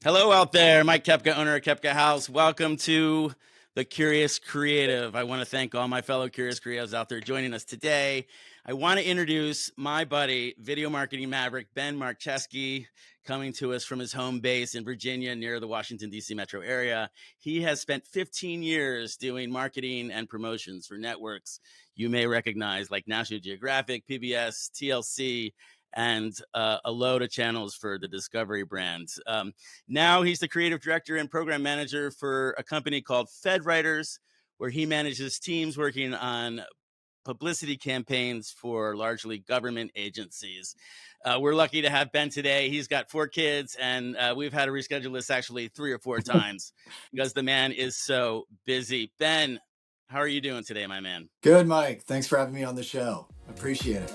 Hello out there, Mike Kepka, owner of Kepka House. Welcome to the Curious Creative. I want to thank all my fellow Curious Creatives out there joining us today. I want to introduce my buddy, video marketing maverick, Ben Marcheski, coming to us from his home base in Virginia near the Washington, D.C. metro area. He has spent 15 years doing marketing and promotions for networks you may recognize like National Geographic, PBS, TLC, and a load of channels for the Discovery brand. Now he's the creative director and program manager for a company called FedWriters, where he manages teams working on publicity campaigns for largely government agencies. We're lucky to have Ben today. He's got 4 kids, and we've had to reschedule this actually 3 or 4 times because the man is so busy. Ben, how are you doing today, my man? Good, Mike. Thanks for having me on the show. Appreciate it.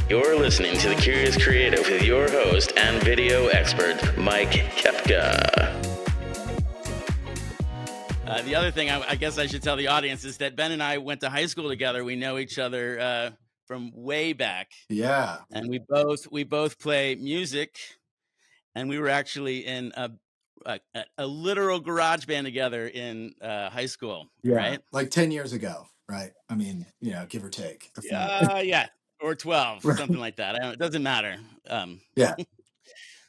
You're listening to The Curious Creative with your host and video expert, Mike Kepka. The other thing I guess I should tell the audience is that Ben and I went to high school together. We know each other from way back. Yeah. And we both play music, and we were actually in a literal garage band together in high school, Yeah. right? Like 10 years ago, right? I mean, give or take. Yeah, or 12, Right. something like that. It doesn't matter. Yeah.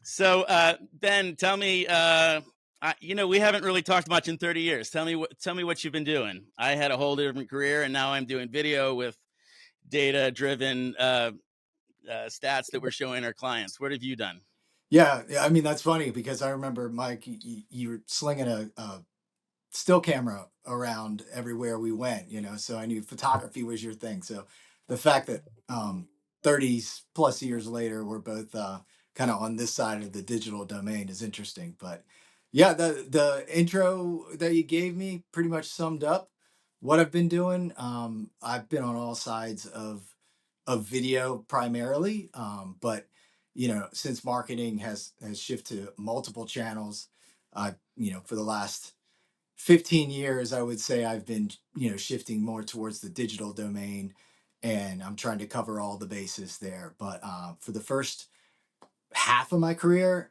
So, Ben, tell me, we haven't really talked much in 30 years. Tell me what you've been doing. I had a whole different career, and now I'm doing video with data-driven stats that we're showing our clients. What have you done? Yeah. I mean, that's funny because I remember, Mike, you were slinging a still camera around everywhere we went, so I knew photography was your thing. So the fact that 30 plus years later, we're both kind of on this side of the digital domain is interesting. But yeah, the intro that you gave me pretty much summed up what I've been doing. I've been on all sides of video primarily, but since marketing has shifted to multiple channels, for the last 15 years, I would say I've been, shifting more towards the digital domain, and I'm trying to cover all the bases there. But for the first half of my career,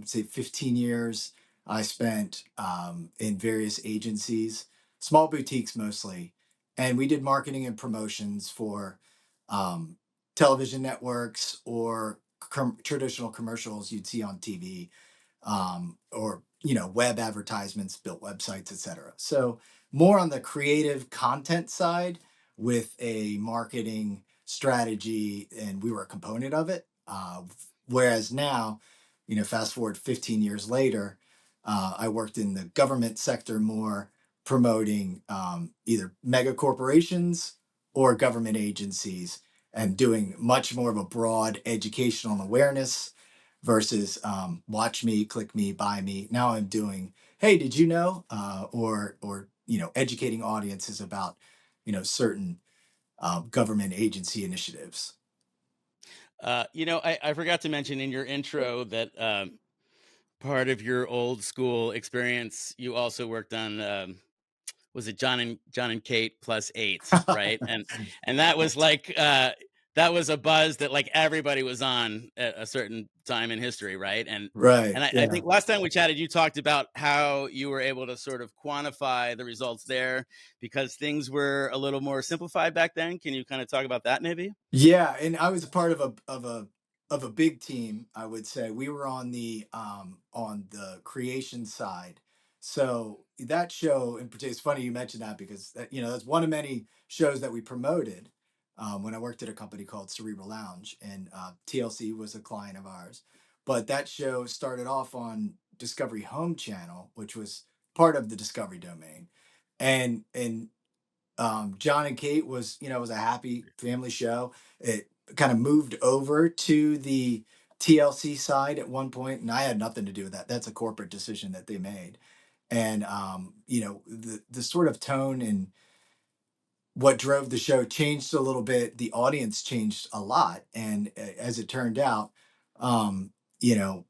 say 15 years, I spent in various agencies, small boutiques mostly, and we did marketing and promotions for um, television networks or traditional commercials you'd see on TV, or web advertisements, built websites, etc. So more on the creative content side with a marketing strategy, and we were a component of it. Whereas now, fast forward 15 years later, I worked in the government sector more, promoting either mega corporations or government agencies, and doing much more of a broad educational awareness versus watch me, click me, buy me. Now I'm doing, hey, did you know? Or educating audiences about certain government agency initiatives. I forgot to mention in your intro that part of your old school experience, you also worked on was it John and Kate plus 8, right? And that was like that was a buzz that like everybody was on at a certain time in history, right? And Right. I Yeah. think last time we chatted, you talked about how you were able to sort of quantify the results there because things were a little more simplified back then. Can you kind of talk about that maybe? Yeah, and I was a part of a big team. I would say we were on the creation side. So that show in particular, it's funny you mentioned that because that's one of many shows that we promoted when I worked at a company called Cerebral Lounge, and TLC was a client of ours. But that show started off on Discovery Home Channel, which was part of the Discovery domain, and John and Kate was a happy family show. It kind of moved over to the TLC side at one point, and I had nothing to do with that. That's a corporate decision that they made. And the sort of tone and what drove the show changed a little bit. The audience changed a lot, and as it turned out, um, you know,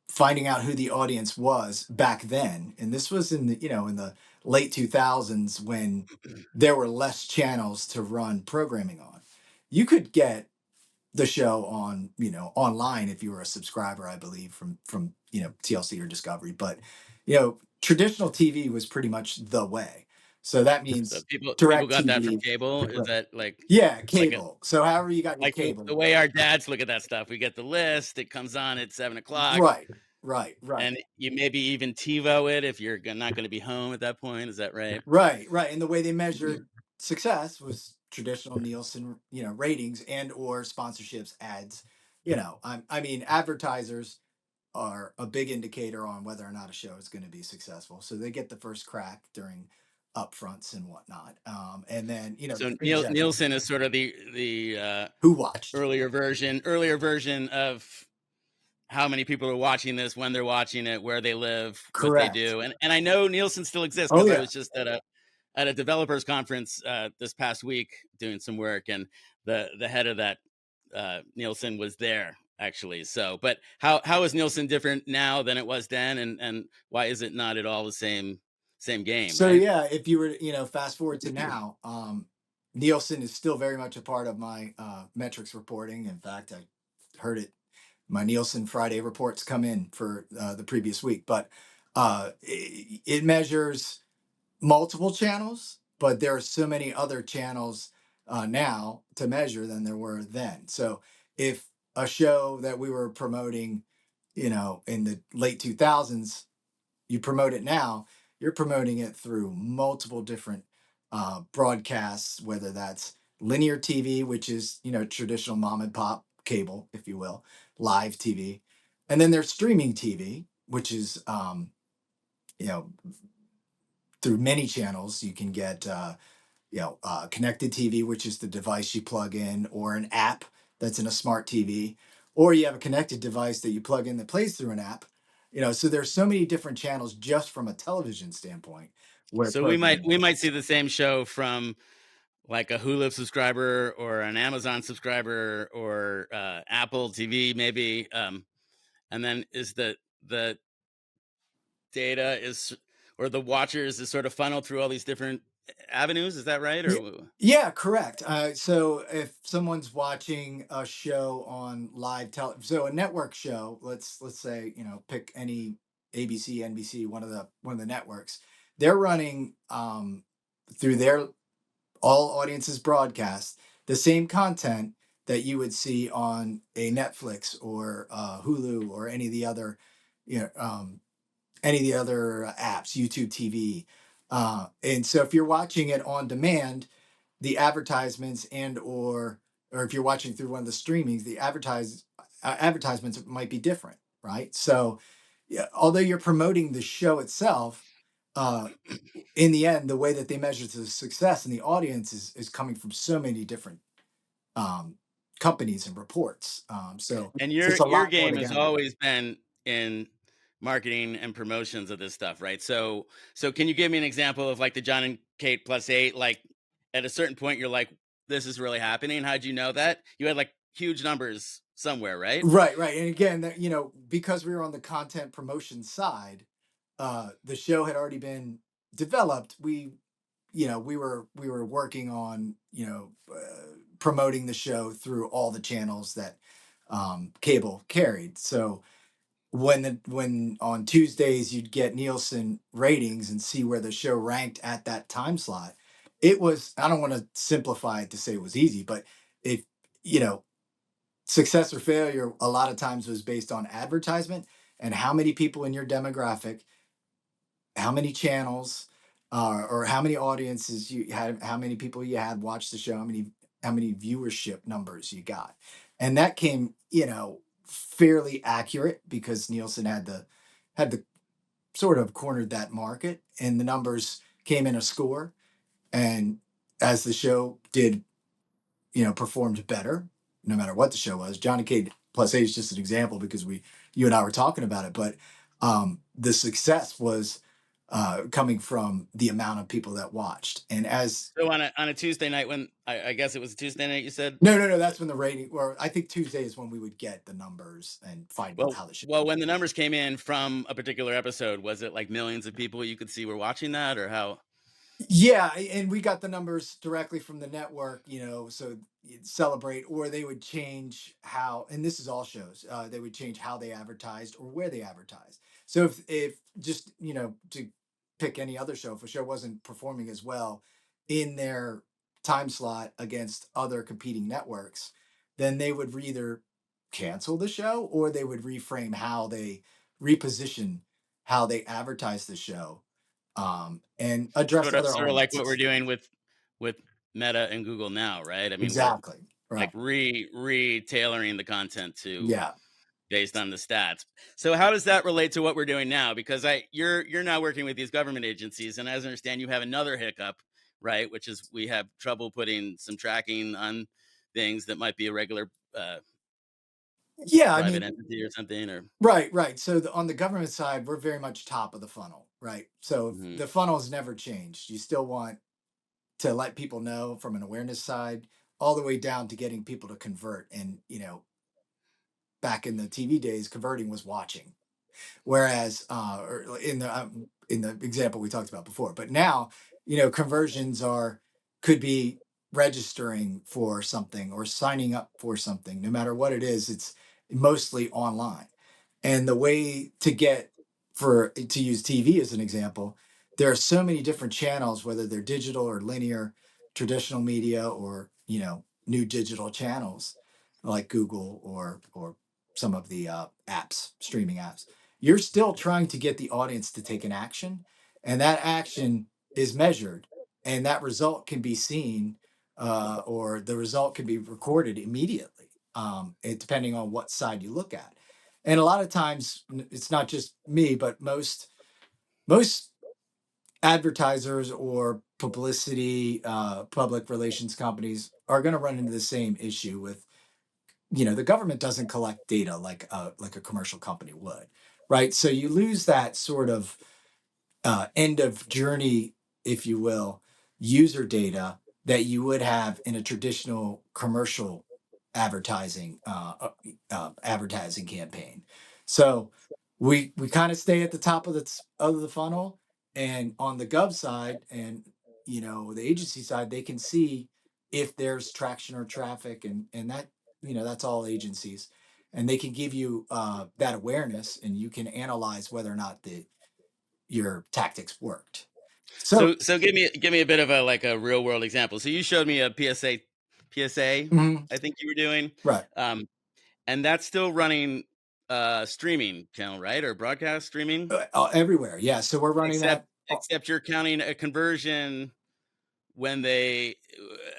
finding out who the audience was back then, and this was in the late 2000s when there were less channels to run programming on. You could get the show on, online if you were a subscriber, I believe, from TLC or Discovery. But traditional TV was pretty much the way. So that So means people direct got that from TV. cable. Is Right. that like Yeah, like a cable. So however you got your like the cable. way our dads look at that stuff? We get the list. It comes on at 7 o'clock, Right, right, right. and you maybe even TiVo it if you're not going to be home at that point. Is that right? Right, right. And the way they measured success was traditional Nielsen, ratings and or sponsorships, ads. I mean, advertisers are a big indicator on whether or not a show is going to be successful. So they get the first crack during upfronts and whatnot. And then, So things that Nielsen is sort of the who watched. earlier version of how many people are watching this, when they're watching it, where they live, what they Correct. do, and I know Nielsen still exists Oh because I yeah. was just at a developers conference this past week doing some work, and the head of that Nielsen was there actually. So, but how is Nielsen different now than it was then, and why is it not at all the same game, So right? yeah, if you were, fast forward to now, Nielsen is still very much a part of my metrics reporting. In fact, I heard it. My Nielsen Friday reports come in for the previous week, but it measures multiple channels, but there are so many other channels now to measure than there were then. So if a show that we were promoting, in the late 2000s, you promote it now, you're promoting it through multiple different broadcasts, whether that's linear TV, which is, traditional mom and pop cable, if you will, live TV. And then there's streaming TV, which is, you know, through many channels. You can get, connected TV, which is the device you plug in, or an app that's in a smart TV, or you have a connected device that you plug in that plays through an app. So there's so many different channels just from a television standpoint where So we might programming we might is. see the same show from like a Hulu subscriber or an Amazon subscriber or Apple TV maybe, and then is the data is or the watchers is sort of funneled through all these different avenues. Is that right? Yeah, Or yeah, correct. So if someone's watching a show on live television, so a network show, let's say, pick any ABC, NBC, one of the networks, they're running through their all audiences broadcast the same content that you would see on a Netflix or Hulu or you know, um, any of the other apps, YouTube TV. And so if you're watching it on demand, the advertisements or if you're watching through one of the streamings, the advertisements might be different, right? So yeah, although you're promoting the show itself, uh, in the end, the way that they measure the success and the audience is coming from so many different um, companies and reports. and So your it's a your lot more game has together. always been in marketing and promotions of this stuff, right? So can you give me an example of like the John and Kate +8? Like at a certain point, you're like, this is really happening. How'd you know that? You had like huge numbers somewhere, right? Right, right. And again, because we were on the content promotion side, the show had already been developed. We were working on promoting the show through all the channels that cable carried. So when on Tuesdays you'd get Nielsen ratings and see where the show ranked at that time slot, it was, I don't want to simplify it to say it was easy, but if you know success or failure a lot of times was based on advertisement and how many people in your demographic, how many channels, or how many audiences you had, how many people you had watch the show, how many viewership numbers you got, and that came, fairly accurate because Nielsen had the sort of cornered that market, and the numbers came in a score, and as the show did, performed better, no matter what the show was. Johnny K plus eight is just an example because you and I were talking about it, but the success was coming from the amount of people that watched. And as So on a Tuesday night when I guess it was a Tuesday night, you said. no, no, no, that's when the rating, or I think Tuesday is when we would get the numbers and find out Well, how the show. well, when the numbers came in from a particular episode, was it like millions of people you could see were watching that, or how? Yeah, and we got the numbers directly from the network, so you'd Celebrate, or they would change how, and this is all shows, they would change how they advertised or where they advertised. So if just, to pick any other show, if a show wasn't performing as well in their time slot against other competing networks, then they would either cancel the show or they would reframe how they reposition how they advertise the show, and address other Sort of like what we're audiences. doing with Meta and Google now, right? I mean, we're Exactly. Right. like re-tailoring the content to Yeah. based on the stats. So how does that relate to what we're doing now? Because you're now working with these government agencies, and as I understand, you have another hiccup, right? Which is we have trouble putting some tracking on things that might be a regular Yeah. I private mean, entity or something, or right, right. So on the government side, we're very much top of the funnel, right? So if mhm. the funnel's never changed. You still want to let people know from an awareness side, all the way down to getting people to convert. And, back in the TV days, converting was watching. Whereas, or in the example we talked about before, but now, conversions could be registering for something or signing up for something. No matter what it is, it's mostly online. And the way to get for to use TV as an example, there are so many different channels, whether they're digital or linear, traditional media, or new digital channels like Google or some of the apps, streaming apps. You're still trying to get the audience to take an action, and that action is measured, and that result can be seen, or the result can be recorded immediately, depending on what side you look at. And a lot of times, it's not just me, but most advertisers or publicity, public relations companies are going to run into the same issue with, the government doesn't collect data like a commercial company would, right? So you lose that sort of end of journey, if you will, user data that you would have in a traditional commercial advertising campaign. So we kind of stay at the top of the funnel, and on the gov side and the agency side, they can see if there's traction or traffic, and that that's all agencies, and they can give you that awareness, and you can analyze whether or not your tactics worked. So, So give me a bit of a like a real world example. So you showed me a PSA mhm, I think you were doing. right, Um, and that's still running streaming channel, right? Or broadcast streaming? everywhere. Yeah. So we're running Except that. except you're counting a conversion when they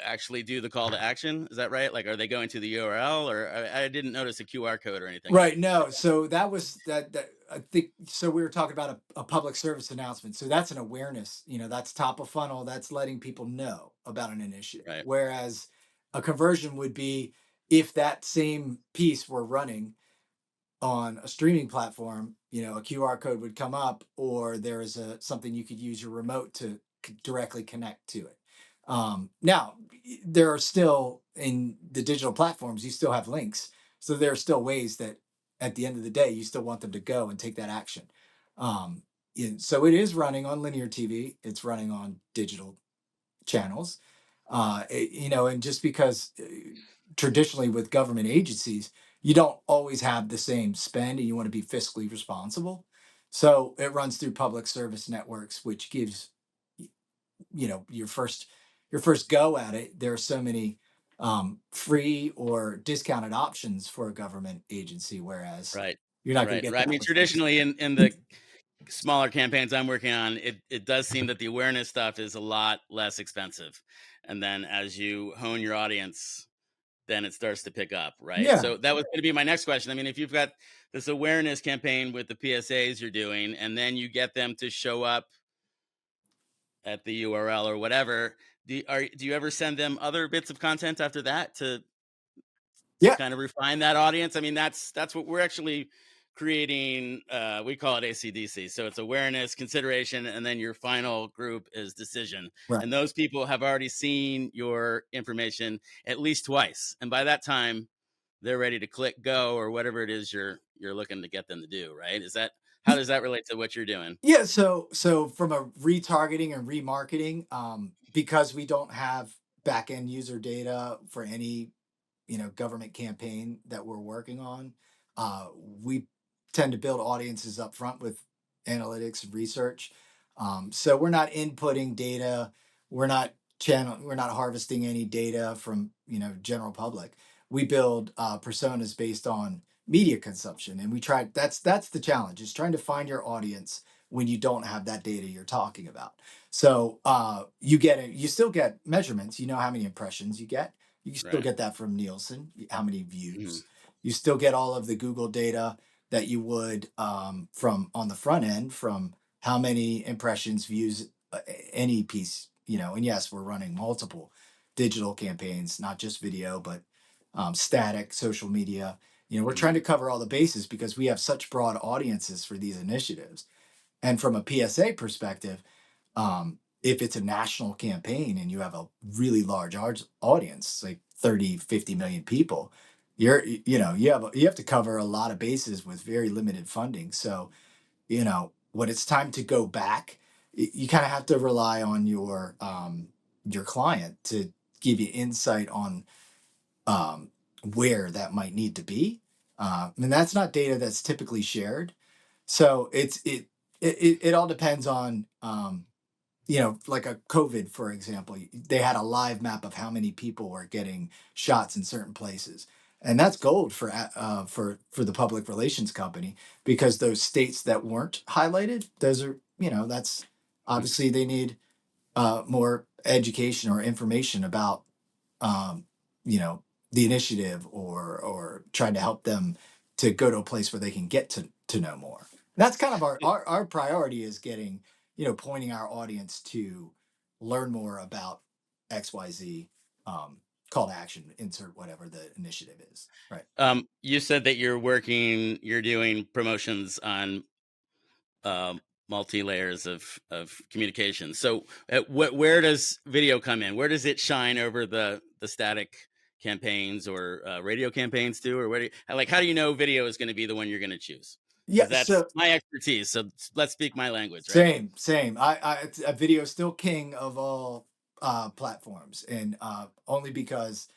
actually do the call to action. Is that right? Like, are they going to the URL, or I didn't notice a QR code or anything. Right. No. So that was that. I think so. We were talking about a public service announcement. So that's an awareness. That's top of funnel. That's letting people know about an initiative. Right. Whereas a conversion would be if that same piece were running on a streaming platform, a QR code would come up, or there is something you could use your remote to directly connect to it. Now, there are still in the digital platforms, you still have links, so there are still ways that at the end of the day, you still want them to go and take that action. So it is running on linear TV. It's running on digital channels, and just because traditionally with government agencies, you don't always have the same spend, and you want to be fiscally responsible. So it runs through public service networks, which gives your first go at it. There are so many free or discounted options for a government agency, whereas Right. you're not going to Right. get Right. I that mean, with fixed. traditionally in the smaller campaigns I'm working on, it does seem that the awareness stuff is a lot less expensive. And then as you hone your audience, then it starts to pick up, right? Yeah, So that was going to be my next question. I mean, if you've got this awareness campaign with the PSAs you're doing, and then you get them to show up at the URL or whatever, do you ever send them other bits of content after that to yeah, kind of refine that audience? I mean, that's what we're actually creating. We call it ACDC. So it's awareness, consideration, and then your final group is decision. right. And those people have already seen your information at least twice. And by that time, they're ready to click go or whatever it is you're looking to get them to do, right? Is that How does that relate to what you're doing? Yeah, so from a retargeting and remarketing, because we don't have back end user data for any government campaign that we're working on, we tend to build audiences up front with analytics and research. So we're not inputting data, we're not harvesting any data from general public. We build personas based on media consumption, and we try. That's the challenge, is trying to find your audience when you don't have that data you're talking about. So you still get measurements. You know how many impressions you get. You still Right. get that from Nielsen, how many Mhm. views. You still get all of the Google data that you would from on the front end, from how many impressions, views, any piece. And yes, we're running multiple digital campaigns, not just video, but static social media. We're Mhm. trying to cover all the bases because we have such broad audiences for these initiatives. And from a PSA perspective, if it's a national campaign and you have a really large audience, like 30, 50 million people, you have to cover a lot of bases with very limited funding. So when it's time to go back, you kind of have to rely on your client to give you insight on where that might need to be. And that's not data that's typically shared. So it all depends on like a COVID, for example. They had a live map of how many people were getting shots in certain places, and that's gold for the public relations company, because those states that weren't highlighted, those are that's obviously they need more education or information about um, you know, the initiative, or trying to help them to go to a place where they can get to know more. That's kind of our priority, is getting, pointing our audience to learn more about XYZ, um, call to action, insert whatever the initiative is. Right. You said that you're doing promotions on multi layers of communication. So, where does video come in? Where does it shine over the static campaigns or radio campaigns too? Or how do you know video is going to be the one you're going to choose? Yeah. Because that's So my expertise. So let's speak my language, right? same. A video is still king of all platforms, and only because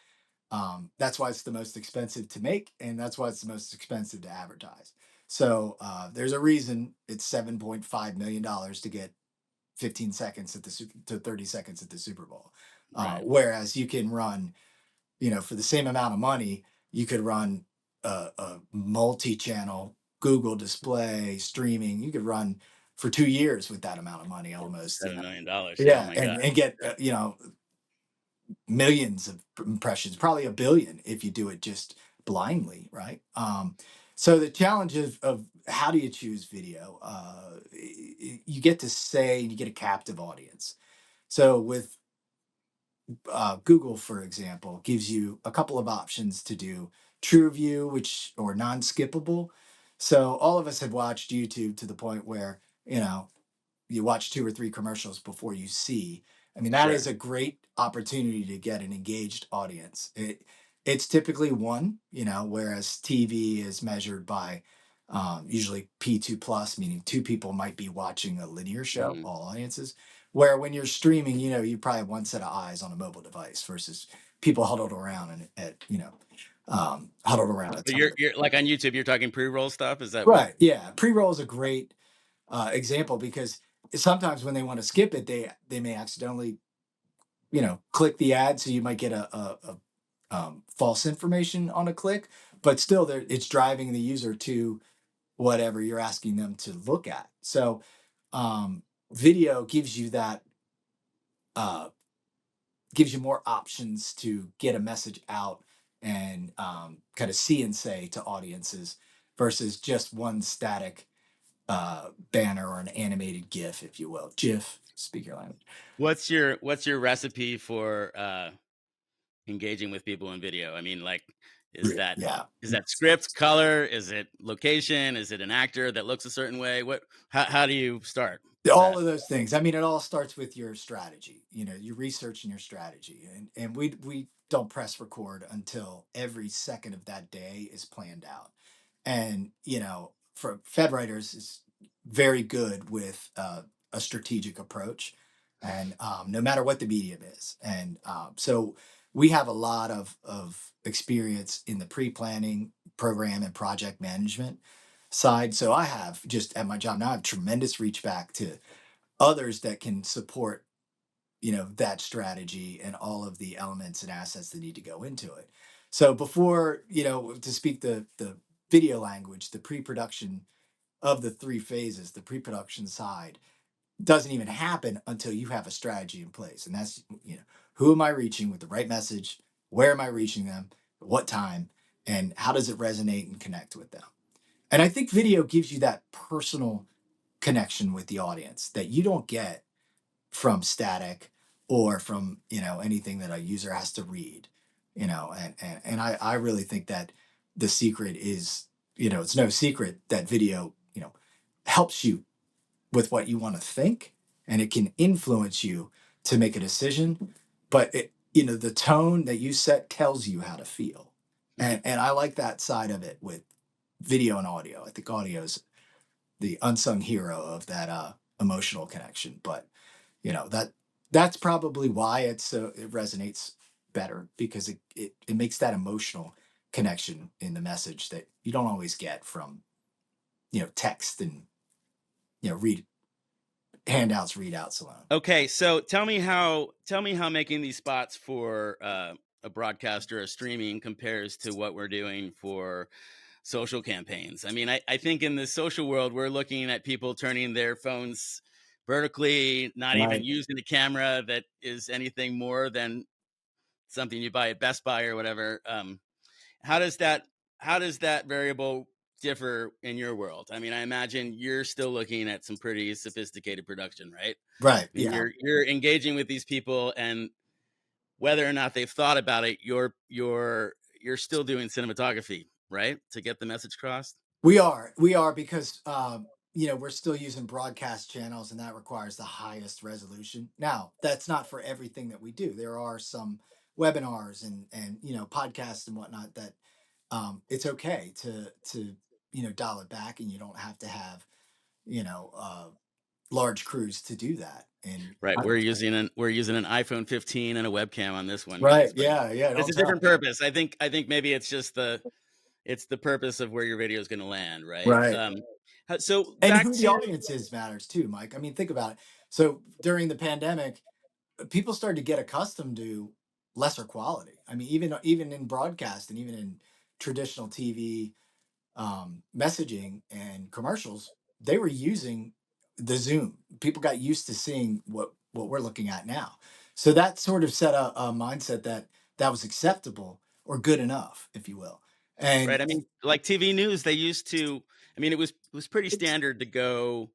that's why it's the most expensive to make, and that's why it's the most expensive to advertise. So there's a reason it's $7.5 million to get 15 seconds to 30 seconds at the Super Bowl. Right. Whereas you can run, for the same amount of money, you could run a multi-channel Google display streaming. You could run for 2 years with that amount of money, almost. $7 million. Yeah. Oh Yeah, my God. and get millions of impressions, probably a billion if you do it just blindly, right? So the challenge of how do you choose video? You get to say, you get a captive audience. So with Google, for example, gives you a couple of options to do true view, which or non-skippable. So all of us have watched YouTube to the point where you watch two or three commercials before you see. I mean, that is Sure. a great opportunity to get an engaged audience. It's typically one, whereas TV is measured by usually P2 plus, meaning two people might be watching a linear show, Hmm. all audiences. Where when you're streaming, you probably have one set of eyes on a mobile device versus people huddled around and huddled around a So ton. you're like on YouTube. You're talking pre-roll stuff. Is that what? Right. Yeah. Pre-roll is a great example, because sometimes when they want to skip it, they may accidentally click the ad, so you might get a false information on a click, but still it's driving the user to whatever you're asking them to look at. So um, video uh, gives you more options to get a message out, and kind of see and say to audiences, versus just one static banner or an animated GIF, if you will. GIF, speak your language. What's your recipe for engaging with people in video? I mean, like, is that Yeah. is that script, color? Is it location? Is it an actor that looks a certain way? How do you start All that? of those things. I mean, it all starts with your strategy. Your research and your strategy, and we don't press record until every second of that day is planned out. And for FedWriters, is very good with a strategic approach, and no matter what the medium is. And so we have a lot of experience in the pre-planning, program, and project management side. So I have just at my job now, I have tremendous reach back to others that can support that strategy and all of the elements and assets that need to go into it. So before, to speak the video language, the pre-production of the three phases, the pre-production side doesn't even happen until you have a strategy in place. And that's, who am I reaching with the right message? Where am I reaching them? What time? And how does it resonate and connect with them? And I think video gives you that personal connection with the audience that you don't get from static or from anything that a user has to read. And I really think that the secret is, it's no secret that video helps you with what you want to think, and it can influence you to make a decision, but the tone that you set tells you how to feel. Hmm. And I like that side of it with video and audio. I think audio is the unsung hero of that emotional connection, but that's probably why it resonates better, because it makes that emotional connection in the message that you don't always get from text and read handouts, readouts alone. Okay, so tell me how making these spots for a broadcast or a streaming compares to what we're doing for social campaigns. I mean, I think in the social world, we're looking at people turning their phones vertically, not even Right. using a camera that is anything more than something you buy at Best Buy or whatever. How does that how does that variable differ in your world? I mean, I imagine you're still looking at some pretty sophisticated production, right? Right. I mean, Yeah. you're engaging with these people, and whether or not they've thought about it, you're still doing cinematography, right? To get the message across. We are because we're still using broadcast channels, and that requires the highest resolution. Now, that's not for everything that we do. There are some webinars and podcasts and whatnot that it's okay to dial it back, and you don't have to have you know uh, large crews to do that. And Right. We're using an iPhone 15 and a webcam on this one, right, guys, but yeah, yeah, it's don't a tell. different purpose. I think maybe it's the purpose of where your video is going to land, right? Right. So And back who the to audience is matters too, Mike. I mean, think about it. So during the pandemic, people started to get accustomed to lesser quality. I mean, even in broadcast and even in traditional TV messaging and commercials, they were using the Zoom. People got used to seeing what we're looking at now. So that sort of set a mindset that was acceptable or good enough, if you will. right. And I mean, like TV news, they used to. I mean, it was pretty standard to go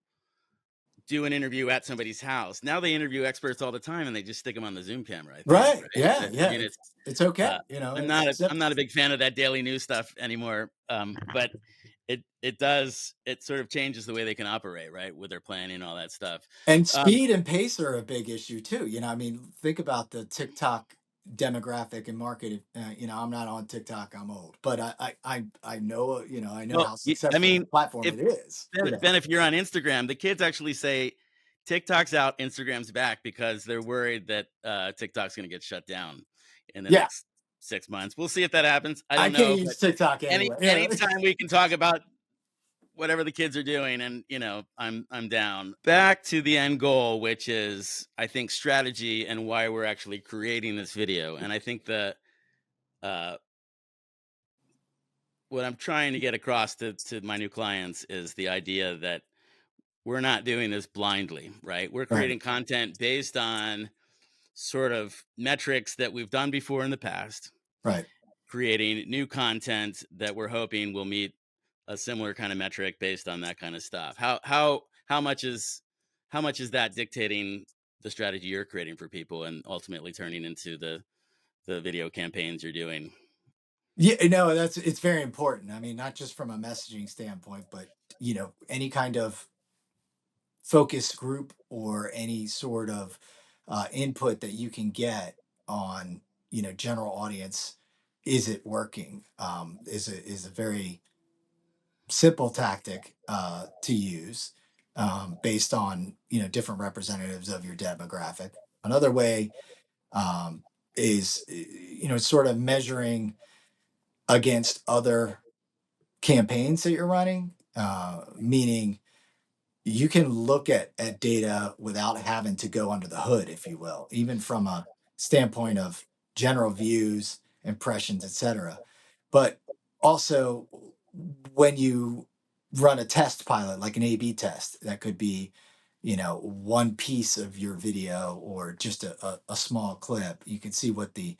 do an interview at somebody's house. Now they interview experts all the time, and they just stick them on the Zoom camera. I think, right, right? yeah, I yeah, mean, it's it's okay. uh, I'm It's not a I'm not a acceptable. big fan of that daily news stuff anymore. But it sort of changes the way they can operate, right, with their planning and all that stuff. And Um, speed and pace are a big issue too. I mean, think about the TikTok demographic and market. I'm not on TikTok. I'm old, but I know I know well, how I successful of a mean, platform if it is. Ben, if you're on Instagram, the kids actually say TikTok's out, Instagram's back because they're worried that TikTok's going to get shut down in the Yeah, next 6 months. We'll see if that happens. I I don't can't know, but use TikTok any anyway. anytime we can talk about whatever the kids are doing, and I'm down. Back to the end goal, which is I think strategy and why we're actually creating this video. And I think uh, what I'm trying to get across to my new clients is the idea that we're not doing this blindly, right? We're Right, creating content based on sort of metrics that we've done before in the past, right. creating new content that we're hoping will meet a similar kind of metric based on that kind of stuff. How much is that dictating the strategy you're creating for people and ultimately turning into the video campaigns you're doing? Yeah, no, it's very important. I mean, not just from a messaging standpoint, but any kind of focus group or any sort of input that you can get on general audience, is it working, is a very simple tactic to use. based on different representatives of your demographic. Another way is sort of measuring against other campaigns that you're running, meaning you can look at data without having to go under the hood, if you will, even from a standpoint of general views, impressions, etc. But also, when you run a test pilot, like an A/B test, that could be, one piece of your video or just a small clip. You can see what the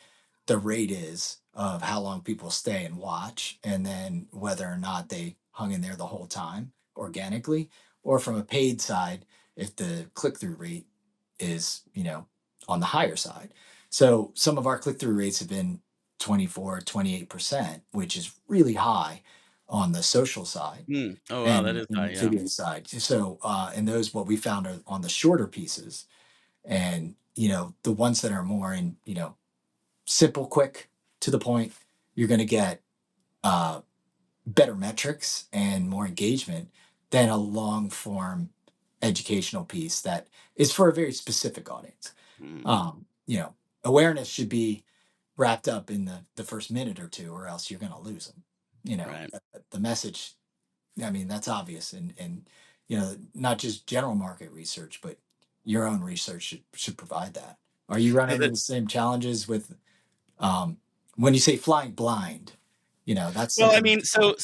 rate is of how long people stay and watch, and then whether or not they hung in there the whole time organically, or from a paid side, if the click-through rate is, on the higher side. So some of our click-through rates have been 24, 28%, which is really high on the social side Oh wow, that and is high. the Yeah. video side. So and those, what we found, are on the shorter pieces, and the ones that are more in, simple, quick, to the point, you're going to get uh, better metrics and more engagement than a long form educational piece that is for a very specific audience. Mm, Um, you know, Awareness should be wrapped up in the first minute or two, or else you're going to lose them. right. The message. I mean, that's obvious, and not just general market research, but your own research should provide that. Are you No, running into that, the same challenges with um, when you say flying blind? That's well, I something mean, that's common.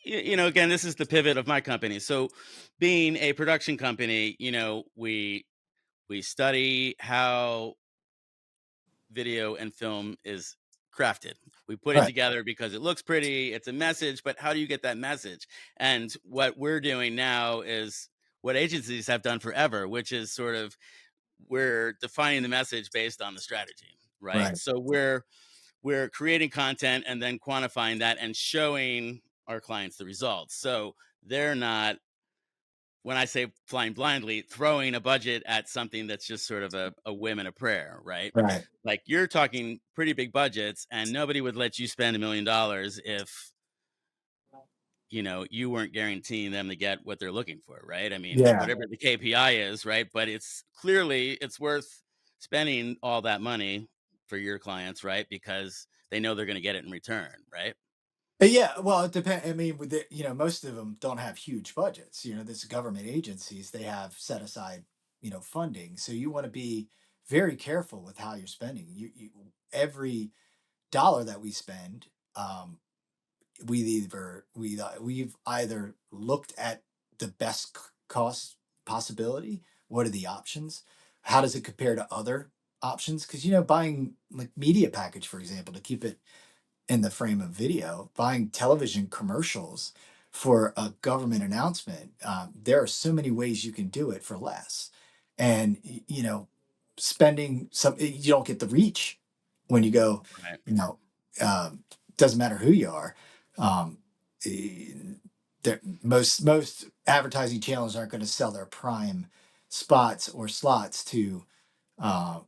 again, this is the pivot of my company. So, being a production company, we study how video and film is crafted. We put it Right, together because it looks pretty, it's a message, but how do you get that message? And what we're doing now is what agencies have done forever, which is sort of we're defining the message based on the strategy, right? right. So we're creating content and then quantifying that and showing our clients the results. So they're not, when I say flying blindly, throwing a budget at something that's just sort of a whim and a prayer, right? Right. Like you're talking pretty big budgets, and nobody would let you spend $1 million if you weren't guaranteeing them to get what they're looking for, right? I mean, Yeah. whatever the KPI is, right? But it's clearly it's worth spending all that money for your clients, right? Because they know they're going to get it in return, right? Yeah, well, it depends. I mean, most of them don't have huge budgets. This government agencies, they have set aside, funding. So you want to be very careful with how you're spending. Every dollar that we spend, we've either looked at the best cost possibility. What are the options? How does it compare to other options? Because buying, like, media package, for example, to keep it in the frame of video, buying television commercials for a government announcement, there are so many ways you can do it for less. And, spending some, you don't get the reach when you go, Right. you know, um, doesn't matter who you are. Um, eh, most advertising channels aren't going to sell their prime spots or slots to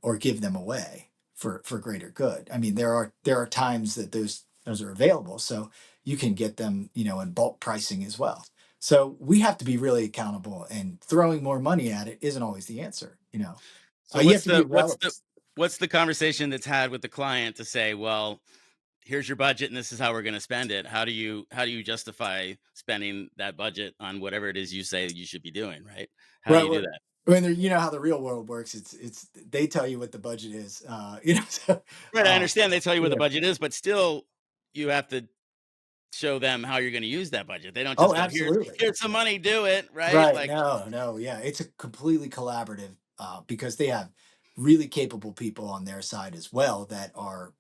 or give them away for greater good. I mean, there are times that those are available, so you can get them, in bulk pricing as well. So we have to be really accountable, and throwing more money at it isn't always the answer. So You have what's to be the relevant. what's the conversation that's had with the client to say, well, here's your budget and this is how we're going to spend it? How do you justify spending that budget on whatever it is you say you should be doing, right? How do Right. you do Well, that? when how the real world works, it's they tell you what the budget is. So, Right, I understand they tell you what the yeah. budget is, but still you have to show them how you're going to use that budget. They don't Oh, just go, "Here's absolutely. here's some money, do it," right? Right. Like, No, no, yeah. It's a completely collaborative, because they have really capable people on their side as well that are,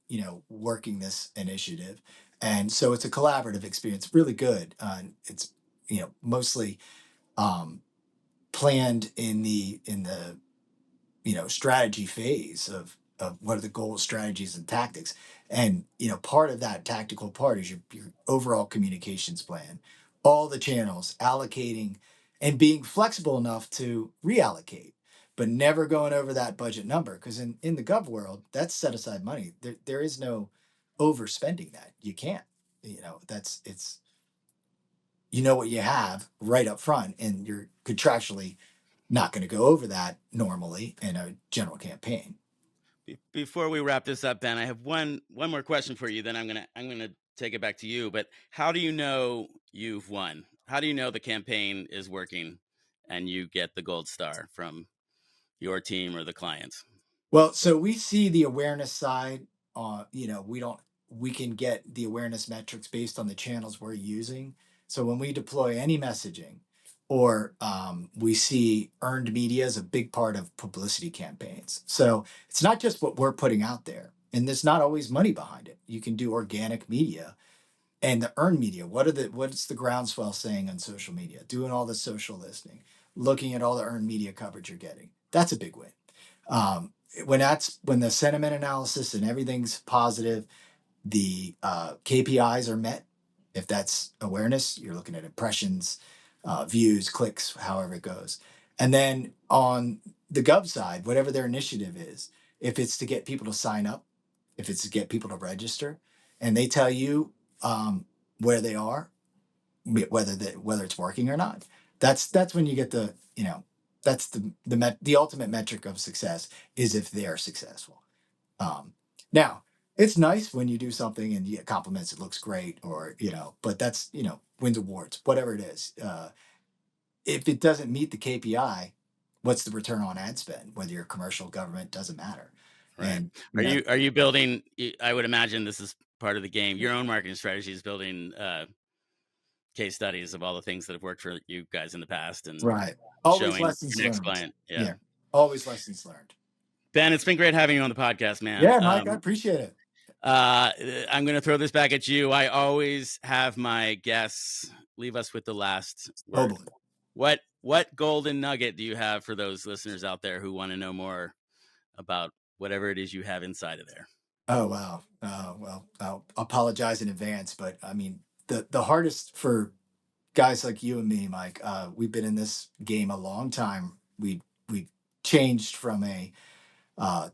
working this initiative. And so it's a collaborative experience, really good. It's, mostly um, planned in the strategy phase of what are the goals, strategies, and tactics. And part of that tactical part is your overall communications plan, all the channels, allocating and being flexible enough to reallocate, but never going over that budget number, because in the gov world, that's set aside money. There is no overspending that. You can't. That's it's you know what you have right up front, and you're contractually not going to go over that normally in a general campaign. Before we wrap this up, Ben, I have one more question for you. Then I'm gonna take it back to you. But how do you know you've won? How do you know the campaign is working, and you get the gold star from your team or the clients? Well, so we see the awareness side. We can get the awareness metrics based on the channels we're using. So when we deploy any messaging, or we see earned media as a big part of publicity campaigns. So it's not just what we're putting out there, and there's not always money behind it. You can do organic media and the earned media. What's the groundswell saying on social media? Doing all the social listening, looking at all the earned media coverage you're getting. That's a big win. When the sentiment analysis and everything's positive, the KPIs are met. If that's awareness, you're looking at impressions, views, clicks, however it goes. And then on the gov side, whatever their initiative is, if it's to get people to sign up, if it's to get people to register, and they tell you where they are, whether it's working or not, that's when you get that's the ultimate metric of success, is if they're successful. Now, it's nice when you do something and you get compliments, it looks great, or but that's wins awards, whatever it is. If it doesn't meet the KPI, what's the return on ad spend? Whether you're commercial, government, doesn't matter. Right. And Are you building? I would imagine this is part of the game. Your own marketing strategy is building case studies of all the things that have worked for you guys in the past and right, always showing lessons your next learned. client. Yeah. Yeah, always lessons learned. Ben, it's been great having you on the podcast, man. Yeah, Mike, I appreciate it. I'm going to throw this back at you. I always have my guests leave us with the last Oh word. boy. What golden nugget do you have for those listeners out there who want to know more about whatever it is you have inside of there? Oh wow. Well, I'll apologize in advance, but I mean, the hardest for guys like you and me, Mike, we've been in this game a long time. We changed from a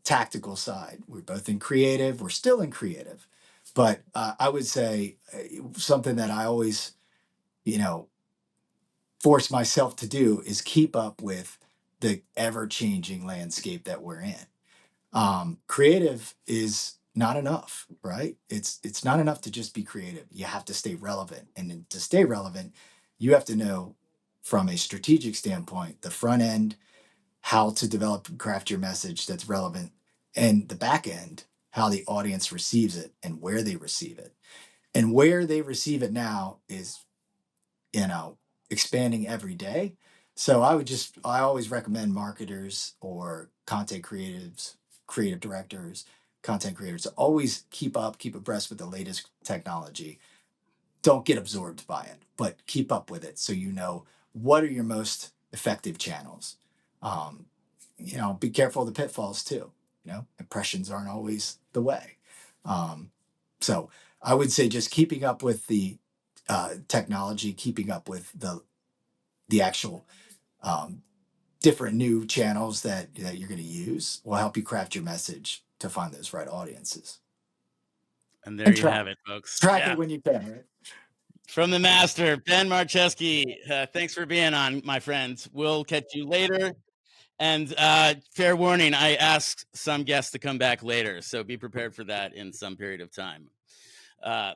tactical side. We're both in creative. We're still in creative, but I would say something that I always, you know, force myself to do is keep up with the ever changing landscape that we're in. Creative is not enough, right? It's not enough to just be creative. You have to stay relevant, and then to stay relevant, you have to know from a strategic standpoint the front end, how to develop and craft your message that's relevant, and the back end, how the audience receives it and where they receive it. And where they receive it now is, you know, expanding every day. So I always recommend marketers or content creatives, creative directors, content creators to always keep abreast with the latest technology. Don't get absorbed by it, but keep up with it so you know what are your most effective channels. Um, be careful of the pitfalls too. Impressions aren't always the way. So I would say just keeping up with the technology, keeping up with the actual um, different new channels that you're going to use will help you craft your message to find those right audiences And there and you have it, folks. track it Yeah. when you can. Right? From the master, Ben Marcheski. Thanks for being on, my friends. We'll catch you later. And fair warning, I asked some guests to come back later, so be prepared for that in some period of time. Uh,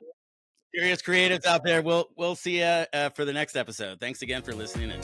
Curious creatives out there, we'll see you for the next episode. Thanks again for listening in.